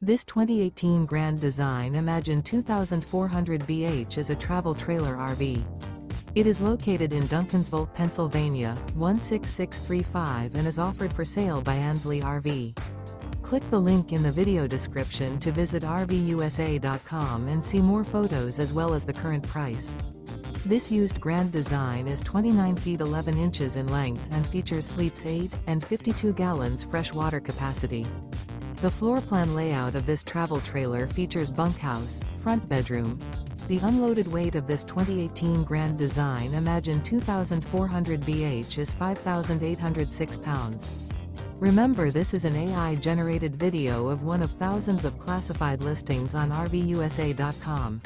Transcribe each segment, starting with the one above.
This 2018 Grand Design Imagine 2400 BH is a travel trailer RV. It is located in Duncansville, Pennsylvania, 16635 and is offered for sale by Ansley RV. Click the link in the video description to visit RVUSA.com and see more photos as well as the current price. This used Grand Design is 29 feet 11 inches in length and features sleeps 8 and 52 gallons fresh water capacity. The floor plan layout of this travel trailer features bunkhouse, front bedroom. The unloaded weight of this 2018 Grand Design Imagine 2400 BH is 5,806 pounds. Remember, this is an AI-generated video of one of thousands of classified listings on RVUSA.com.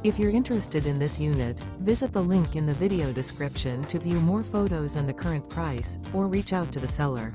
If you're interested in this unit, visit the link in the video description to view more photos and the current price, or reach out to the seller.